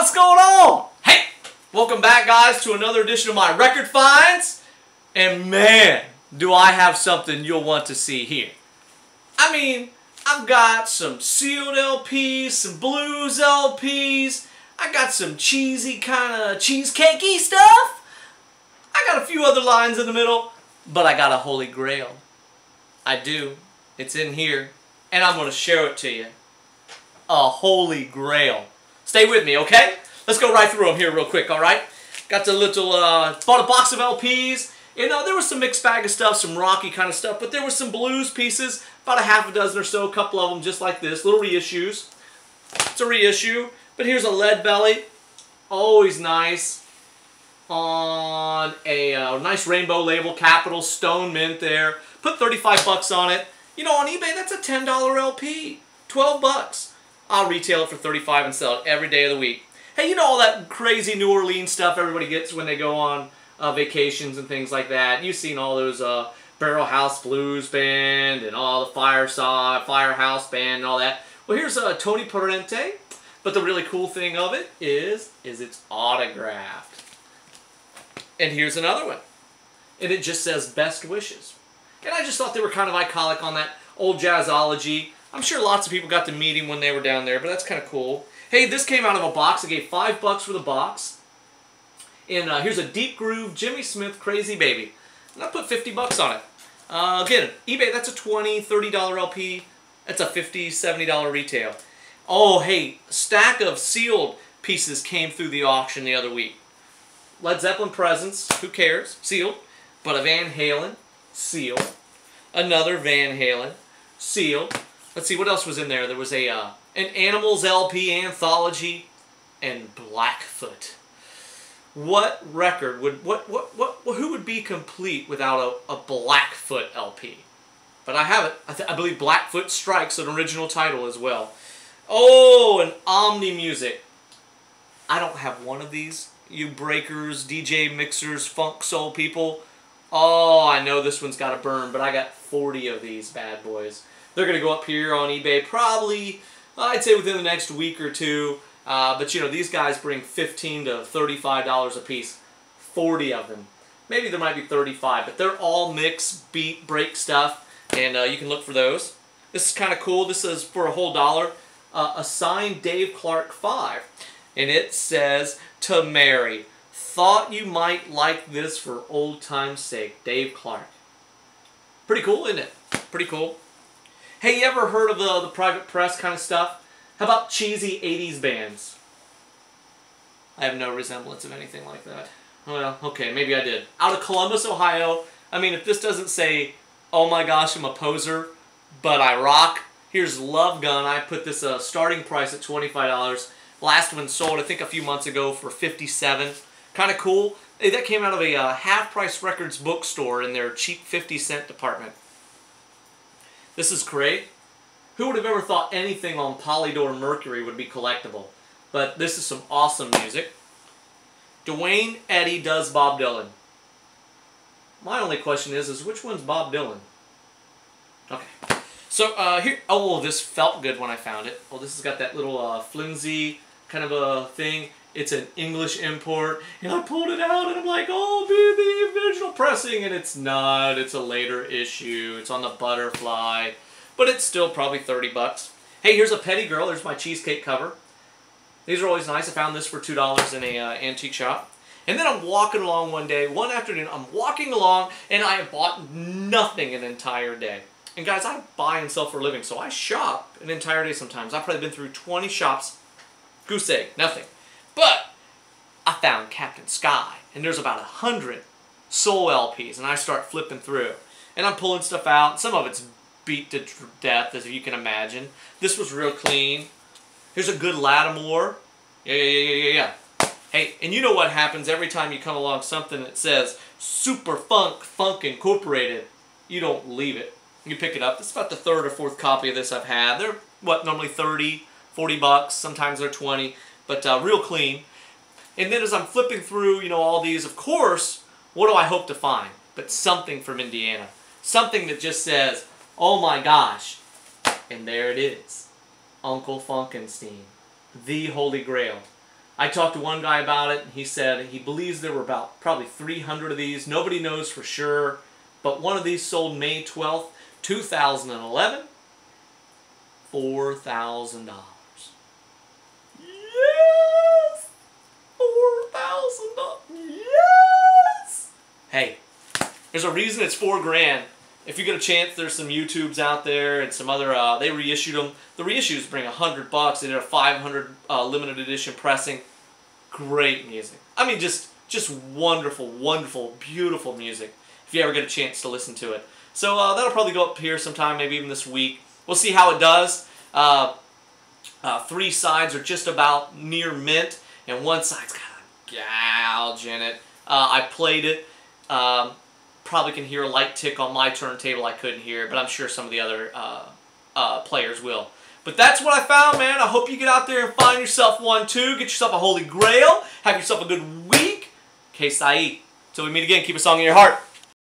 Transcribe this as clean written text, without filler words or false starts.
What's going on? Hey, welcome back guys to another edition of my record finds. And man, do I have something you'll want to see here. I mean, I've got some sealed LPs, some blues LPs. I got some cheesy kind of cheesecakey stuff. I got a few other lines in the middle, but I got a holy grail. I do. It's in here, and I'm going to show it to you. A holy grail. Stay with me, okay? Let's go right through them here real quick, alright? Got the little, bought a box of LPs. And there was some mixed bag of stuff, some rocky kind of stuff, but there was some blues pieces, about a half a dozen or so, a couple of them just like this, little reissues. It's a reissue, but here's a lead belly, always nice, on a nice rainbow label, capital, stone mint there. Put 35 bucks on it. You know, on eBay, that's a $10 LP, 12 bucks. I'll retail it for 35 and sell it every day of the week. Hey, you know all that crazy New Orleans stuff everybody gets when they go on vacations and things like that. You've seen all those Barrel House Blues Band and all the Firehouse Band and all that. Well, here's Toni Palenti, but the really cool thing of it is it's autographed. And here's another one. And it just says Best Wishes. And I just thought they were kind of iconic on that old jazzology. I'm sure lots of people got to meet him when they were down there, but that's kind of cool. Hey, this came out of a box. I gave 5 bucks for the box. And here's a Deep Groove Jimmy Smith Crazy Baby. And I put 50 bucks on it. Again, eBay, that's a $20, $30 LP. That's a $50, $70 retail. Oh, hey, a stack of sealed pieces came through the auction the other week. Led Zeppelin Presents, who cares? Sealed. But a Van Halen, sealed. Another Van Halen, sealed. Let's see, what else was in there? There was an Animals LP anthology and Blackfoot. What record would who would be complete without a Blackfoot LP? But I have it. I believe Blackfoot Strikes, an original title as well. Oh, and Omni Music. I don't have one of these. You breakers, DJ mixers, funk soul people. Oh, I know this one's got to burn, but I got 40 of these bad boys. They're going to go up here on eBay probably, I'd say within the next week or two. But you know, these guys bring $15 to $35 a piece. 40 of them. Maybe there might be 35, but they're all mix, beat, break stuff. And you can look for those. This is kind of cool. This is for a whole $1. A signed Dave Clark 5. And it says, "To Mary. Thought you might like this for old time's sake. Dave Clark." Pretty cool, isn't it? Pretty cool. Hey, you ever heard of the private press kind of stuff? How about cheesy 80s bands? I have no resemblance of anything like that. Well, okay, maybe I did. Out of Columbus, Ohio. I mean, if this doesn't say, "Oh my gosh, I'm a poser, but I rock," here's Love Gun. I put this starting price at $25. Last one sold, I think, a few months ago for $57. Kind of cool. Hey, that came out of a Half Price Records bookstore in their cheap 50-cent department. This is great. Who would have ever thought anything on Polydor Mercury would be collectible? But this is some awesome music. DeWayne Eddie does Bob Dylan. My only question is which one's Bob Dylan? Okay. So here, oh, this felt good when I found it. Oh, this has got that little flimsy kind of a thing. It's an English import, and I pulled it out, and I'm like, oh, be the original pressing, and it's not. It's a later issue. It's on the Butterfly, but it's still probably 30 bucks. Hey, here's a Petty Girl. There's my cheesecake cover. These are always nice. I found this for $2 in a antique shop. And then I'm walking along one day, one afternoon, I'm walking along, and I have bought nothing an entire day. And guys, I buy and sell for a living, so I shop an entire day sometimes. I've probably been through 20 shops. Goose egg, nothing. But I found Captain Sky, and there's about 100 soul LPs, and I start flipping through. And I'm pulling stuff out. Some of it's beat to death, as you can imagine. This was real clean. Here's a good Lattimore. Yeah. Hey, and you know what happens every time you come along something that says Super Funk Incorporated. You don't leave it. You pick it up. This is about the 3rd or 4th copy of this I've had. They're, what, normally 30, 40 bucks. Sometimes they're 20. But real clean. And then as I'm flipping through, you know, all these, of course, what do I hope to find? But something from Indiana. Something that just says, oh my gosh. And there it is. Uncle Funkenstein. The Holy Grail. I talked to one guy about it, and he said he believes there were about probably 300 of these. Nobody knows for sure, but one of these sold May 12th, 2011, $4,000. Yes! $4,000. Yes! Hey, there's a reason it's $4,000. If you get a chance, there's some YouTubes out there and some other, they reissued them. The reissues bring $100. They did a 500 limited edition pressing. Great music. I mean, just wonderful, wonderful, beautiful music. If you ever get a chance to listen to it. So that'll probably go up here sometime, maybe even this week. We'll see how it does. 3 sides are just about near mint, and one side's got a gouge in it. I played it. Probably can hear a light tick on my turntable. I couldn't hear it, but I'm sure some of the other players will. But that's what I found, man. I hope you get out there and find yourself one too. Get yourself a Holy Grail. Have yourself a good week. Que sai. Till we meet again, keep a song in your heart.